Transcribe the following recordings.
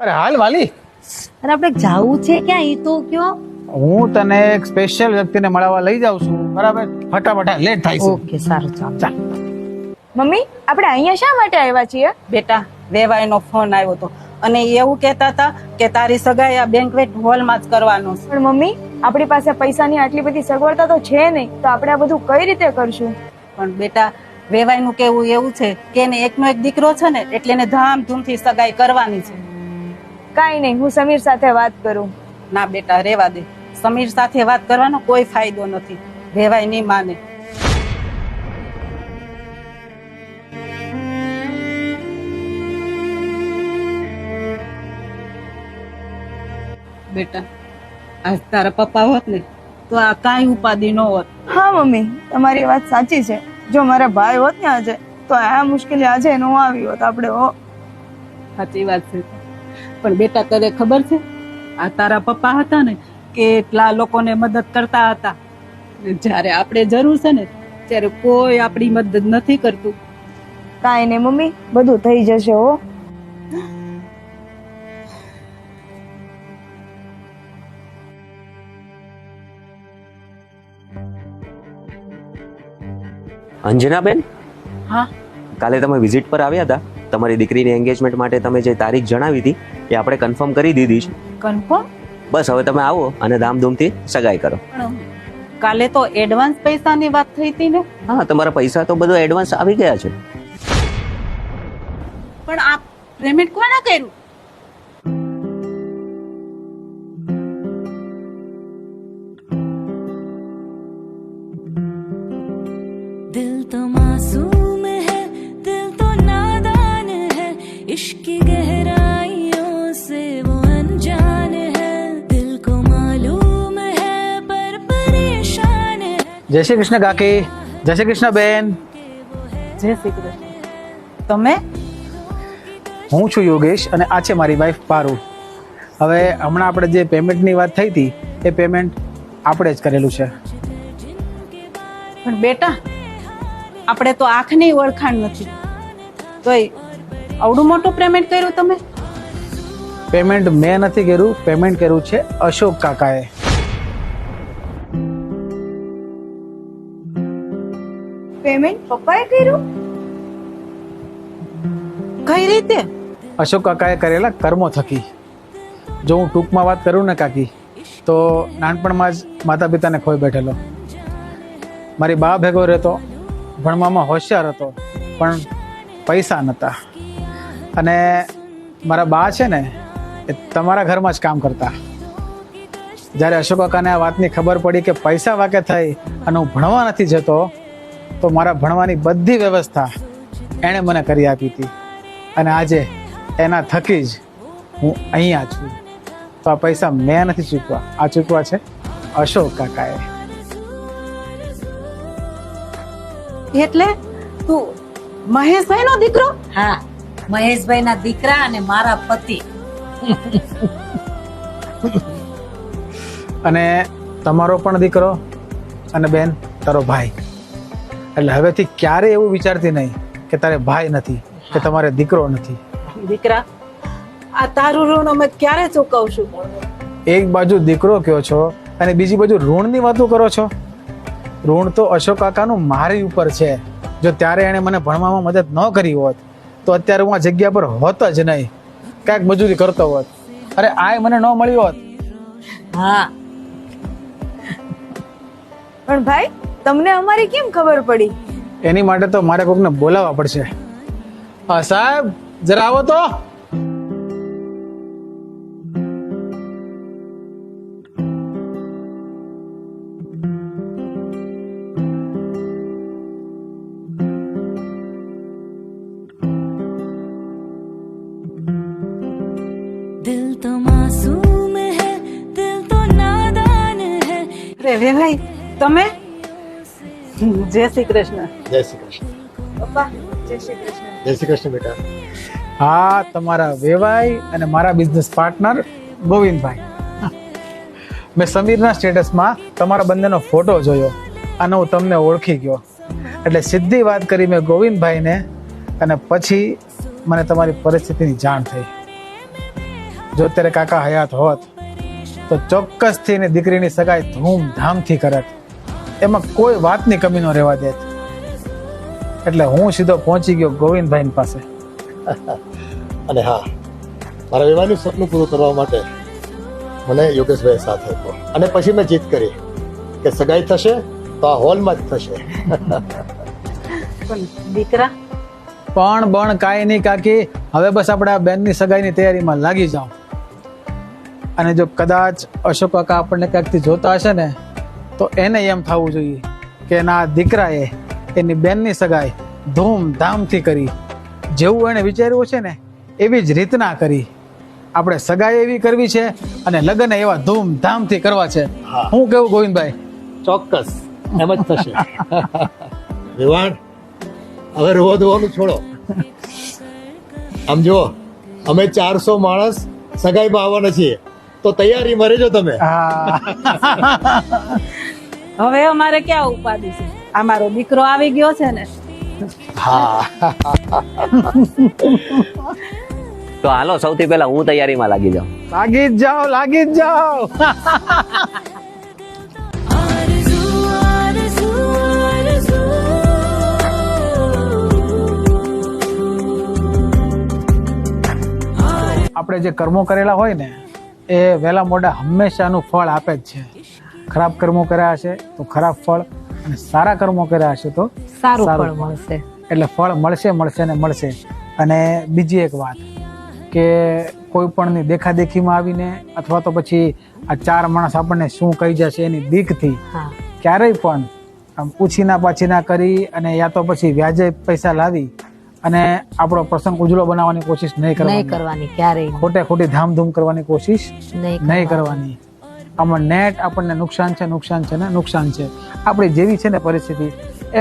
અરે હાલ વાલી, અરે આપણે જાવું છે ક્યાં ઈ તો કયો. હું તને એક સ્પેશિયલ વ્યક્તિને મળવા લઈ જાઉં છું. બરાબર, ફટાફટ લેટ થાય છે. ઓકે સારું ચાલો. ચાલ. મમ્મી આપણે અહીંયા શા માટે આવ્યા છીએ? બેટા વેવાઈનો ફોન આવ્યો હતો અને એવું કહેતા હતા કે તારી સગાઈ આ બેન્ક્વેટ હોલમાં જ કરવાનો છે. પણ મમ્મી આપણી પાસે પૈસાની આટલી બધી સગવડતા તો છે નહીં, તો આપણે આ બધું કઈ રીતે કરશું? પણ બેટા વેવાઈનું કેવું એવું છે કે એને એકનો એક દીકરો છે ને એટલે એને ધામધૂમથી સગાઈ કરવાની છે. કાંઈ નહીં, હું સમીર સાથે વાત કરું. ના બેટા રેવા દે, સમીર સાથે વાત કરવાનો કોઈ ફાયદો નથી. વેવાઈ નહીં માને. બેટા આજ તારા પપ્પા હોત ને તો આ કાંઈ ઉપાધિ ન હોત. હા મમ્મી તમારી વાત સાચી છે. જો મારા ભાઈ હોત ને આજે તો આ મુશ્કેલી આજે ન આવી હોત. આપણે સાચી વાત છે. પણ બેટા તને ખબર છે આ તારા પપ્પા હતા ને કેટલા લોકોને મદદ કરતા હતા. જ્યારે આપણે જરૂર છે ને ત્યારે કોઈ આપણી મદદ નથી કરતું. કાંઈ નહીં મમ્મી, બધું થઈ જશે હો. અંજનાબેન, હા કાલે તમે વિઝિટ પર આવ્યા હતા. તમારી દીકરીની એન્ગેજમેન્ટ માટે તમે જે તારીખ જણાવી હતી એ આપણે કન્ફર્મ કરી દીધી છે. કન્ફર્મ? બસ હવે તમે આવો અને ધામધૂમથી સગાઈ કરો. પણ કાલે તો એડવાન્સ પૈસાની વાત થઈ હતી ને. હા, તમારા પૈસા તો બધો એડવાન્સ આવી ગયા છે. પણ આ પેમેન્ટ કોણે કર્યું? दिल तो मासूम है, दिल तो नादान है, इश्क की गहराइयों से वो अनजान है, दिल को मालूम है पर परेशान है. જય શ્રી કૃષ્ણ કાકી, જય શ્રી કૃષ્ણ બેન. જય શ્રી કૃષ્ણ. તમે? હું છું યોગેશ અને આ છે મારી વાઈફ પારુ. હવે હમણાં આપણે જે પેમેન્ટની વાત થઈ હતી એ પેમેન્ટ આપણે જ કરેલું છે. પણ બેટા આપણે તો આંખની ઓળખાણ નથી, તોય આવડું મોટું પેમેન્ટ કર્યું તમે? પેમેન્ટ મેં નથી કર્યું, પેમેન્ટ કર્યું છે અશોક કાકાએ. પેમેન્ટ પપ્પાએ કર્યું? કઈ રીતે? અશોક કાકાએ કરેલા કર્મો થકી. જો હું ટૂંકમાં વાત કરું ને કાકી, તો નાનપણમાં જ માતા પિતાને ખોઈ બેઠેલો. મારી બા ભેગો રહેતો, ભણવામાં હોશિયાર હતો, પણ પૈસા નહોતા. અને મારા બા છે ને એ તમારા ઘરમાં જ કામ કરતા. જ્યારે અશોક કાકાને આ વાતની ખબર પડી કે પૈસા વાકે થઈ અને હું ભણવા નથી જતો, તો મારા ભણવાની બધી વ્યવસ્થા એણે મને કરી આપી હતી. અને આજે એના થકી જ હું અહીંયા છું. તો આ પૈસા મેં નથી ચૂકવા, આ ચૂકવા છે અશોક કાકાએ. એટલે તું મહેશભાઈ નો દીકરો? હા, મહેશભાઈ ના દીકરા અને મારા પતિ. અને તમારો પણ દીકરો અને બેન તારો ભાઈ. એટલે હવેથી ક્યારે એવું વિચારતી નહીં કે તારે ભાઈ નથી કે તમારે દીકરો નથી. દીકરા આ તારું ઋણ અમે ક્યારે ચૂકવશું? એક બાજુ દીકરો કહો છો અને બીજી બાજુ ઋણની વાતો કરો છો. ઋણ તો અશોક કાકાનું મારી ઉપર છે. જો ત્યારે એણે મને ભણવામાં મદદ ન કરી હોત તો અત્યારે હું આ જગ્યા પર હોત જ નહીં, કાંઈક મજૂરી કરતો હોત. અરે આય મને ન મળ્યો હોત. હા, પણ ભાઈ તમને અમારી કેમ ખબર પડી? એની માટે તો મારે કોકને બોલાવવા પડશે. હા સાહેબ, જરા આવો તો. दिल तो मासूम है, दिल तो नादान है. અરે વેવાઈ તમે? જય શ્રી કૃષ્ણ. જય શ્રી કૃષ્ણ. પપ્પા જય શ્રી કૃષ્ણ. જય શ્રી કૃષ્ણ બેટા. હા, તમારા વેવાઈ અને મારા બિઝનેસ પાર્ટનર ગોવિંદભાઈ. મેં સમીરના સ્ટેટસમાં તમારા બંનેનો ફોટો જોયો અને હું તમને ઓળખી ગયો. એટલે સીધી વાત કરી મેં ગોવિંદભાઈને અને પછી મને તમારી પરિસ્થિતિની જાણ થઈ. જો અત્યારે કાકા હયાત હોત તો ચોક્કસથી એની દીકરીની સગાઈ ધૂમધામથી કરત, એમાં કોઈ વાતની કમી ન રહેવા દેત. એટલે હું સીધો પહોંચી ગયો ગોવિંદભાઈ પાસે. અને હા, મારા વિવાહનું સપનું પૂરું કરવા માટે મને યોગેશભાઈ સાથ આપ્યો અને પછી મેં જીત કરી કે સગાઈ થશે તો આ હોલમાં જ થશે. પણ દીકરા પણ કાંઈ નહીં કાકી, હવે બસ આપણે આ બેનની સગાઈની તૈયારીમાં લાગી જાઓ. અને જો કદાચ અશોક કાકા આપણને ક્યાંકથી જોતા હશે ને તો એને એમ થવું જોઈએ કે એના દીકરાએ એની બેનની સગાઈ ધૂમધામથી કરી. જેવું એણે વિચાર્યું છે ને એવી જ રીતના કરી. આપણે સગાઈ એવી કરવી છે અને લગ્ન એવા ધૂમધામથી કરવા છે. હા. હું કેવું ગોવિંદભાઈ? ચોક્કસ એમ જ થશે. વિવાણ, હવે રોવા ધોવાનું છોડો. આમ જુઓ, અમે 400 માણસ સગાઈમાં આવવાના છીએ, તો તૈયારીમાં રહેજો તમે. હા હવે અમારે ક્યાં ઉપાધિ છે? અમારો દીકરો આવી ગયો છે ને. હા, તો હાલો સૌથી પહેલા હું તૈયારીમાં લાગી જાઉં. લાગી જ જાઓ, લાગી જ જાઓ. आरज़ू आरज़ू आरज़ू આપણે જે કર્મો કરેલા હોય ને એ વહેલા મોડા હંમેશાનું ફળ આપે જ છે. ખરાબ કર્મો કર્યા હશે તો ખરાબ ફળ, અને સારા કર્મો કર્યા હશે તો સારું ફળ ફળ. મળશે. એટલે ફળ મળશે મળશે ને મળશે. અને બીજી એક વાત કે કોઈ પણની દેખાદેખીમાં આવીને અથવા તો પછી આ 4 માણસ આપણને શું કહી જશે એની બીકથી હા ક્યારેય પણ આમ ઉછીના પાછીના કરી અને યા તો પછી વ્યાજે પૈસા લાવી અને આપણો પ્રસંગ ઉજળો બનાવવાની કોશિશ નહીં નહીં કરવાની. કરવાની ક્યારેય ખોટી ધામધૂમ કરવાની કોશિશ નહીં નહીં કરવાની. આમાં નેટ આપણને નુકસાન છે ને નુકસાન છે. આપણી જેવી છે ને પરિસ્થિતિ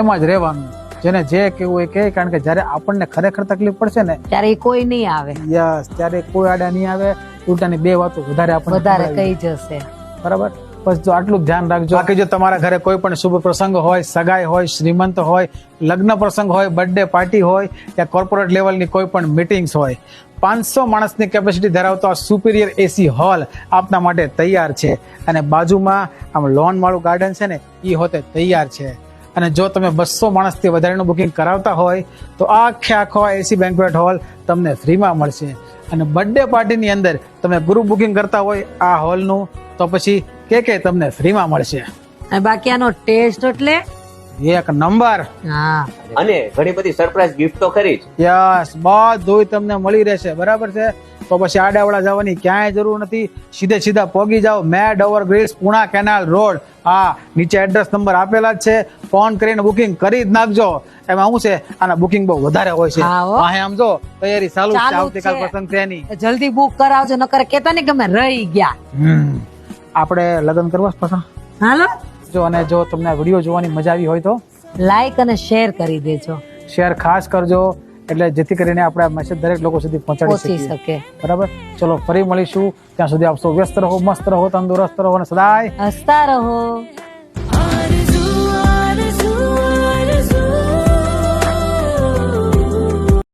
એમાં જ રહેવાનું. જેને જે કહેવું એ કહે, કારણ કે જ્યારે આપણને ખરેખર તકલીફ પડશે ને ત્યારે ઈ કોઈ નહીં આવે, યસ ત્યારે કોઈ આડા નહીં આવે. ઉલટાની 2 વાતો વધારે આપણને વધારે સંભળાવી કહી જશે. બરાબર. બસ જો આટલું જ ધ્યાન રાખજો. બાકી જો તમારા ઘરે કોઈ પણ શુભ પ્રસંગ હોય, સગાઈ હોય, શ્રીમંત હોય, લગ્ન પ્રસંગ હોય, બર્થડે પાર્ટી હોય યા કોર્પોરેટ લેવલની કોઈ પણ મીટિંગ્સ હોય, 500 માણસની કેપેસિટી ધરાવતો આ સુપિરિયર એસી હોલ આપના માટે તૈયાર છે. અને બાજુમાં આમ લોન વાળું ગાર્ડન છે ને એ હોતે તૈયાર છે. અને જો તમે 200 માણસથી વધારેનું બુકિંગ કરાવતા હોય તો આખો એસી બેન્ક્વેટ હોલ તમને ફ્રીમાં મળશે. અને બર્થડે પાર્ટીની અંદર તમે ગ્રુપ બુકિંગ કરતા હોય આ હોલનું તો પછી કે તમને ફ્રીમાં મળશે. અને બાકી આનો ટેસ્ટ એટલે 1 નંબર. હા અને ઘણી બધી સરપ્રાઈઝ ગિફ્ટ તો ખરી જ. યસ, બધું તમને મળી રહેશે. બરાબર છે. તો પછી આડાવડા જવાની ક્યાંય જરૂર નથી. સીધા પહોંચી જાઓ Mad Over Grills, Puna canal road. હા, નીચે એડ્રેસ નંબર આપેલા જ છે. ફોન કરીને બુકિંગ કરી જ નાખજો. એમાં શું છે, આના બુકિંગ બહુ વધારે હોય છે. હા, હો. વાહે આમ જો તૈયારી ચાલુ જ છે. ચાલુ જ આવતીકાલ છે. પ્રસંગ છે એની. જલ્દી બુક કરાવજો, નકર કેતા ને કે અમે રહી ગયા. આપણે લગ્ન કરવા જ પસંદ હાલો જો. અને જો તમને આ વિડીયો જોવાની મજા આવી હોય તો લાઈક અને શેર કરી દેજો, શેર ખાસ કરજો, એટલે જેથી કરીને આપણે આ મેસેજ દરેક લોકો સુધી પહોંચાડી પહોંચી શકીએ. શકે. બરાબર. ચલો ફરી મળીશું. ત્યાં સુધી આપ સૌ વ્યસ્ત રહો, મસ્ત રહો, તંદુરસ્ત રહો અને સદાય હસતા રહો. आरज़ू